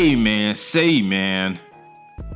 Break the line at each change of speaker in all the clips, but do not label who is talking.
Say man,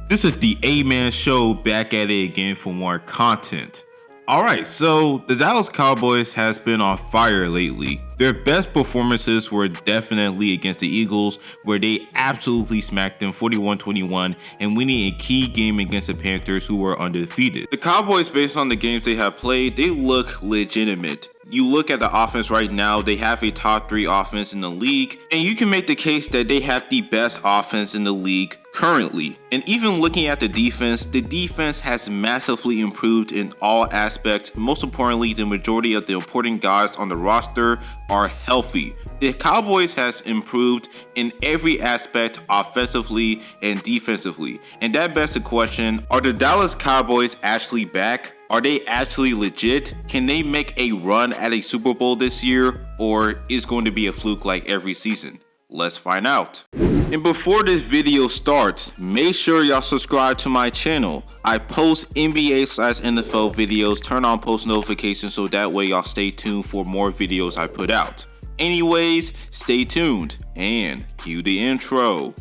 this is the A-Man Show back at it again for more content. Alright, so the Dallas Cowboys has been on fire lately. Their best performances were definitely against the Eagles, where they absolutely smacked them 41-21 and winning a key game against the Panthers, who were undefeated. The Cowboys, based on the games they have played, they look legitimate. You look at the offense right now, they have a top 3 offense in the league, and you can make the case that they have the best offense in the league currently. And even looking at the defense has massively improved in all aspects. Most importantly, the majority of the important guys on the roster are healthy. The Cowboys has improved in every aspect offensively and defensively. And that begs the question, are the Dallas Cowboys actually back? Are they actually legit? Can they make a run at a Super Bowl this year? Or is it going to be a fluke like every season? Let's find out. And before this video starts, make sure y'all subscribe to my channel. I post NBA/NFL videos. Turn on post notifications so that way y'all stay tuned for more videos I put out. Anyways, stay tuned and cue the intro.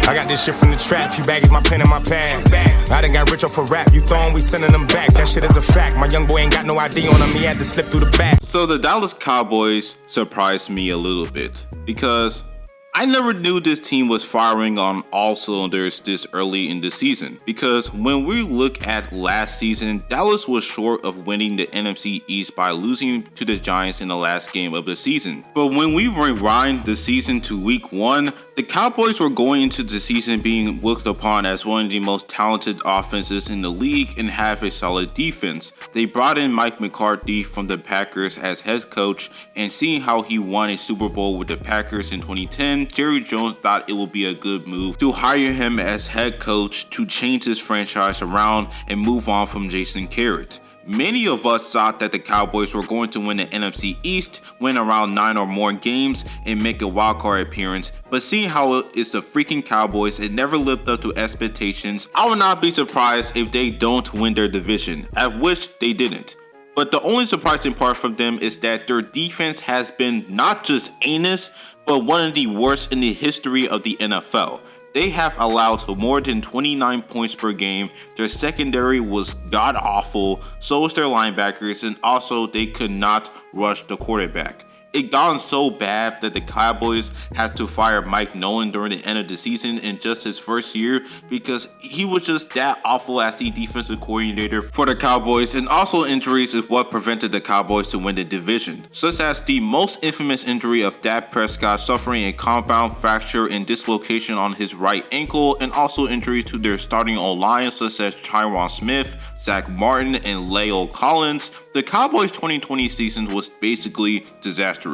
I got this shit from the trap, few baggies, my pen and my pad. I done got rich off of rap, you throwin', we sending them back. That shit is a fact, my young boy ain't got no ID on him, he had to slip through the back.
So the Dallas Cowboys surprised me a little bit because I never knew this team was firing on all cylinders this early in the season, because when we look at last season, Dallas was short of winning the NFC East by losing to the Giants in the last game of the season. But when we rewind the season to week 1, the Cowboys were going into the season being looked upon as one of the most talented offenses in the league and have a solid defense. They brought in Mike McCarthy from the Packers as head coach, and seeing how he won a Super Bowl with the Packers in 2010, Jerry Jones thought it would be a good move to hire him as head coach to change his franchise around and move on from Jason Garrett. Many of us thought that the Cowboys were going to win the NFC East, win around 9 or more games, and make a wildcard appearance, but seeing how it's the freaking Cowboys, it never lived up to expectations. I would not be surprised if they don't win their division, at which they didn't. But the only surprising part from them is that their defense has been not just heinous, but one of the worst in the history of the NFL. They have allowed more than 29 points per game. Their secondary was god awful, so was their linebackers, and also they could not rush the quarterback. It got so bad that the Cowboys had to fire Mike Nolan during the end of the season in just his first year, because he was just that awful as the defensive coordinator for the Cowboys, and also injuries is what prevented the Cowboys to win the division, such as the most infamous injury of Dak Prescott suffering a compound fracture and dislocation on his right ankle, and also injuries to their starting O-line such as Tyron Smith, Zach Martin, and La'el Collins. The Cowboys' 2020 season was basically disastrous.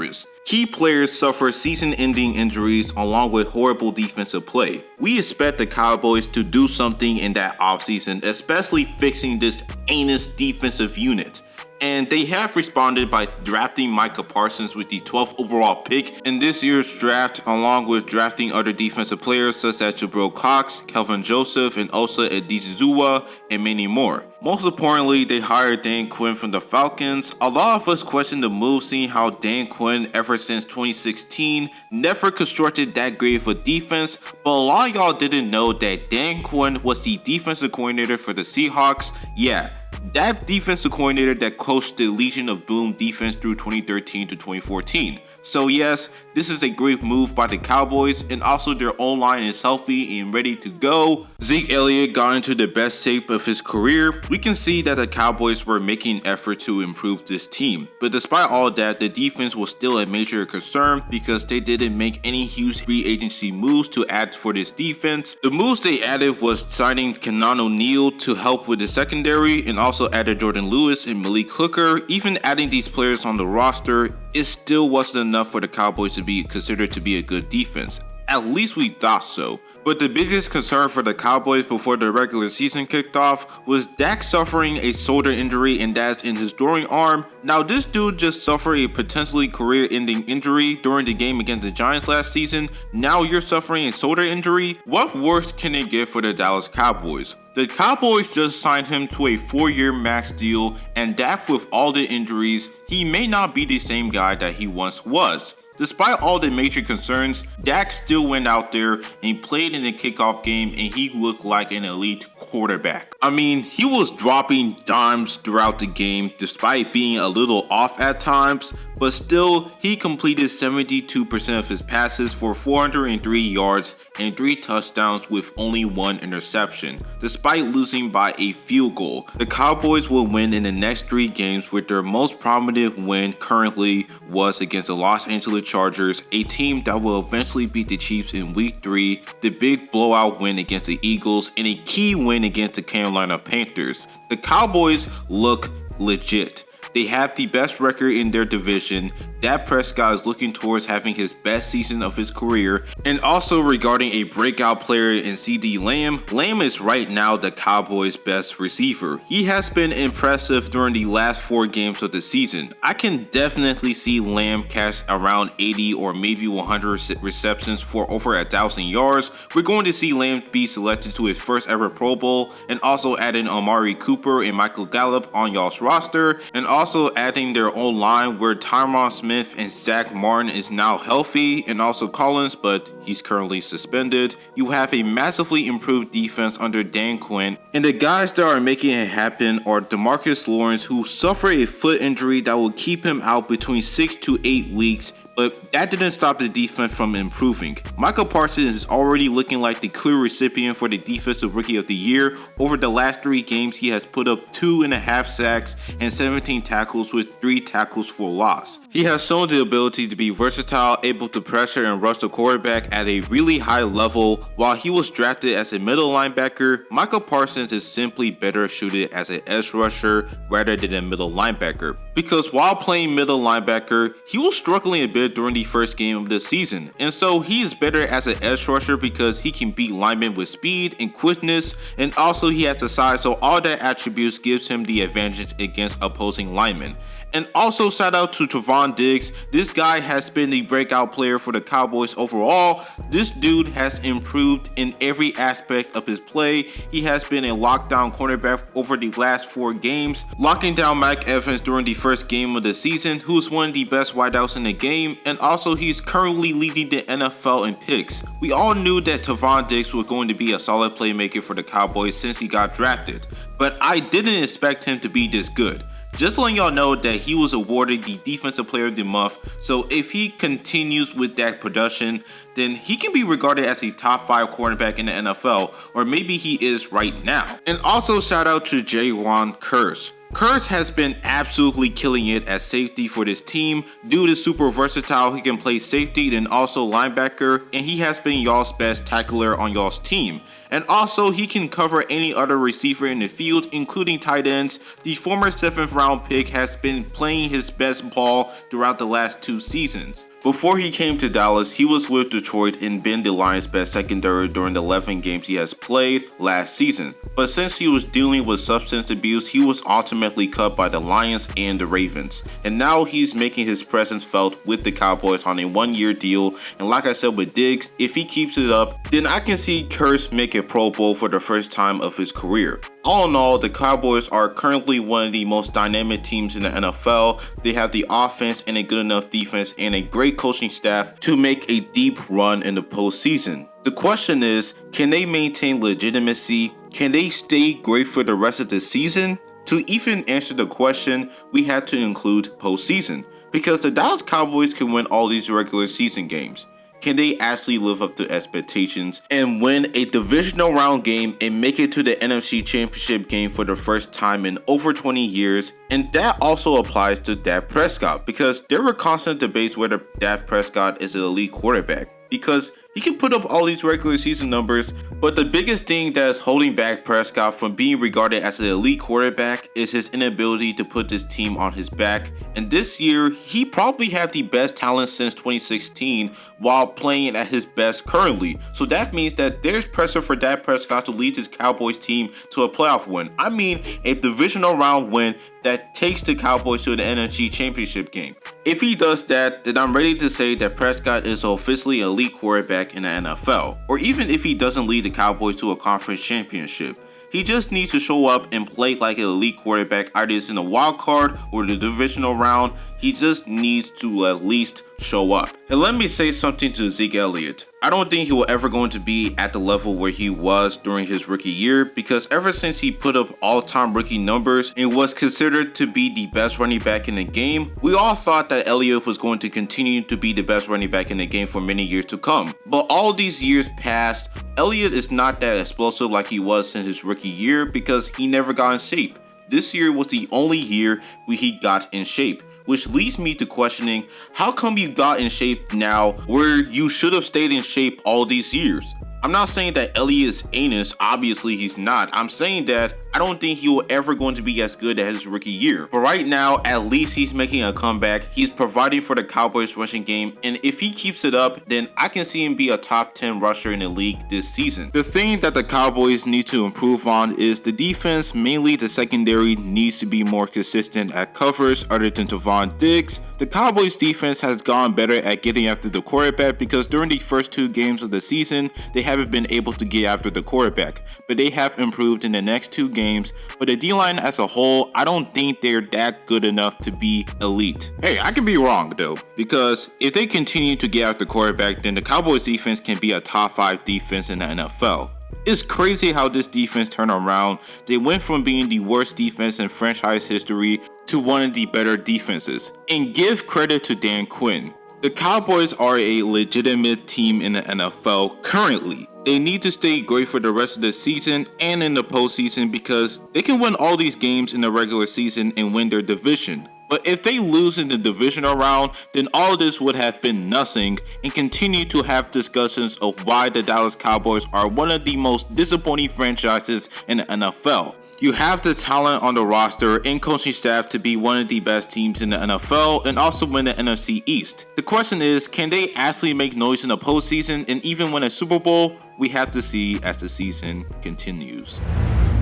Key players suffer season-ending injuries along with horrible defensive play. We expect the Cowboys to do something in that offseason, especially fixing this heinous defensive unit. And they have responded by drafting Micah Parsons with the 12th overall pick in this year's draft, along with drafting other defensive players such as Jabril Cox, Kelvin Joseph, and Osa Adizua, and many more. Most importantly, they hired Dan Quinn from the Falcons. A lot of us question the move, seeing how Dan Quinn, ever since 2016, never constructed that great of a defense, but a lot of y'all didn't know that Dan Quinn was the defensive coordinator for the Seahawks. Yeah, that defensive coordinator that coached the Legion of Boom defense through 2013 to 2014. So yes, this is a great move by the Cowboys, and also their O-line is healthy and ready to go. Zeke Elliott got into the best shape of his career. We can see that the Cowboys were making effort to improve this team, but despite all that, the defense was still a major concern because they didn't make any huge free agency moves to add for this defense. The moves they added was signing Kenan O'Neal to help with the secondary, and also added Jordan Lewis and Malik Hooker. Even adding these players on the roster, it still wasn't enough for the Cowboys to be considered to be a good defense. At least we thought so. But the biggest concern for the Cowboys before the regular season kicked off was Dak suffering a shoulder injury, and that's in his throwing arm. Now this dude just suffered a potentially career-ending injury during the game against the Giants last season. Now you're suffering a shoulder injury? What worse can it get for the Dallas Cowboys? The Cowboys just signed him to a 4-year max deal, and Dak, with all the injuries, he may not be the same guy that he once was. Despite all the major concerns, Dak still went out there and he played in the kickoff game, and he looked like an elite quarterback. I mean, he was dropping dimes throughout the game despite being a little off at times, but still, he completed 72% of his passes for 403 yards and 3 touchdowns with only 1 interception, despite losing by a field goal. The Cowboys will win in the next 3 games, with their most prominent win currently was against the Los Angeles Chargers, a team that will eventually beat the Chiefs in Week 3, the big blowout win against the Eagles, and a key win against the Carolina Panthers. The Cowboys look legit. They have the best record in their division. Dak Prescott is looking towards having his best season of his career. And also regarding a breakout player in CD Lamb, Lamb is right now the Cowboys' best receiver. He has been impressive during the last 4 games of the season. I can definitely see Lamb catch around 80 or maybe 100 receptions for over 1,000 yards. We're going to see Lamb be selected to his first ever Pro Bowl, and also adding Amari Cooper and Michael Gallup on y'all's roster, and also adding their own line where Tyron Smith and Zach Martin is now healthy, and also Collins, but he's currently suspended. You have a massively improved defense under Dan Quinn, and the guys that are making it happen are DeMarcus Lawrence, who suffered a foot injury that will keep him out between 6 to 8 weeks. But that didn't stop the defense from improving. Micah Parsons is already looking like the clear recipient for the Defensive Rookie of the Year. Over the last 3 games, he has put up 2.5 sacks and 17 tackles with 3 tackles for loss. He has shown the ability to be versatile, able to pressure and rush the quarterback at a really high level. While he was drafted as a middle linebacker, Micah Parsons is simply better suited as an edge rusher rather than a middle linebacker. Because while playing middle linebacker, he was struggling a bit during the first game of the season, and so he is better as an edge rusher because he can beat linemen with speed and quickness, and also he has the size, so all that attributes gives him the advantage against opposing linemen. And also shout out to Trevon Diggs. This guy has been the breakout player for the Cowboys overall. This dude has improved in every aspect of his play. He has been a lockdown cornerback over the last 4 games, locking down Mike Evans during the first game of the season, who's one of the best wideouts in the game, and also he's currently leading the NFL in picks. We all knew that Trevon Diggs was going to be a solid playmaker for the Cowboys since he got drafted, but I didn't expect him to be this good. Just letting y'all know that he was awarded the Defensive Player of the Month, so if he continues with that production, then he can be regarded as a top 5 cornerback in the NFL, or maybe he is right now. And also shout out to Jayron Kearse. Kearse has been absolutely killing it at safety for this team. Dude is super versatile. He can play safety and also linebacker, and he has been y'all's best tackler on y'all's team. And also he can cover any other receiver in the field, including tight ends. The former 7th round pick has been playing his best ball throughout the last 2 seasons. Before he came to Dallas, he was with Detroit and been the Lions' best secondary during the 11 games he has played last season. But since he was dealing with substance abuse, he was ultimately cut by the Lions and the Ravens. And now he's making his presence felt with the Cowboys on a 1-year deal. And like I said with Diggs, if he keeps it up, then I can see Kearse make a Pro Bowl for the first time of his career. All in all, the Cowboys are currently one of the most dynamic teams in the NFL. They have the offense and a good enough defense and a great coaching staff to make a deep run in the postseason. The question is, can they maintain legitimacy? Can they stay great for the rest of the season? To even answer the question, we had to include postseason, because the Dallas Cowboys can win all these regular season games. Can they actually live up to expectations and win a divisional round game and make it to the NFC Championship game for the first time in over 20 years? And that also applies to Dak Prescott, because there were constant debates whether Dak Prescott is an elite quarterback, because He can put up all these regular season numbers, but the biggest thing that's holding back Prescott from being regarded as an elite quarterback is his inability to put this team on his back. And this year, he probably had the best talent since 2016 while playing at his best currently. So that means that there's pressure for Dak Prescott to lead this Cowboys team to a playoff win. I mean, a divisional round win that takes the Cowboys to the NFC Championship game. If he does that, then I'm ready to say that Prescott is officially an elite quarterback in the NFL. Or even if he doesn't lead the Cowboys to a conference championship, he just needs to show up and play like an elite quarterback, either it's in the wild card or the divisional round. He just needs to at least show up. And let me say something to Zeke Elliott. I don't think he will ever going to be at the level where he was during his rookie year, because ever since he put up all-time rookie numbers and was considered to be the best running back in the game, we all thought that Elliott was going to continue to be the best running back in the game for many years to come. But all these years passed, Elliott is not that explosive like he was in his rookie year because he never got in shape. This year was the only year where he got in shape, which leads me to questioning, how come you got in shape now where you should have stayed in shape all these years? I'm not saying that Elliott is anus, obviously he's not. I'm saying that I don't think he will ever going to be as good as his rookie year. But right now, at least he's making a comeback. He's providing for the Cowboys rushing game, and if he keeps it up, then I can see him be a top 10 rusher in the league this season. The thing that the Cowboys need to improve on is the defense, mainly the secondary, needs to be more consistent at covers other than Tavon Diggs. The Cowboys defense has gone better at getting after the quarterback because during the first 2 games of the season, they haven't been able to get after the quarterback, but they have improved in the next 2 games. But the D-line as a whole, I don't think they're that good enough to be elite. Hey, I can be wrong though, because if they continue to get after the quarterback, then the Cowboys defense can be a top 5 defense in the NFL. It's crazy how this defense turned around. They went from being the worst defense in franchise history to one of the better defenses. And give credit to Dan Quinn. The Cowboys are a legitimate team in the NFL currently. They need to stay great for the rest of the season and in the postseason because they can win all these games in the regular season and win their division. But if they lose in the divisional round, then all this would have been nothing and continue to have discussions of why the Dallas Cowboys are one of the most disappointing franchises in the NFL. You have the talent on the roster and coaching staff to be one of the best teams in the NFL and also win the NFC East. The question is, can they actually make noise in the postseason and even win a Super Bowl? We have to see as the season continues.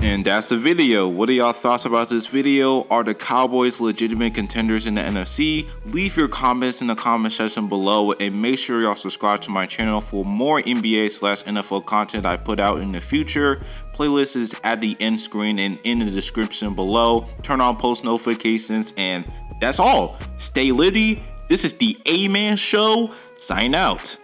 And that's the video. What are y'all thoughts about this video? Are the Cowboys legitimate contenders in the NFC? Leave your comments in the comment section below and make sure y'all subscribe to my channel for more NBA/NFL content I put out in the future. Playlist is at the end screen and in the description below. Turn on post notifications and that's all. Stay litty. This is the A-Man Show. Sign out.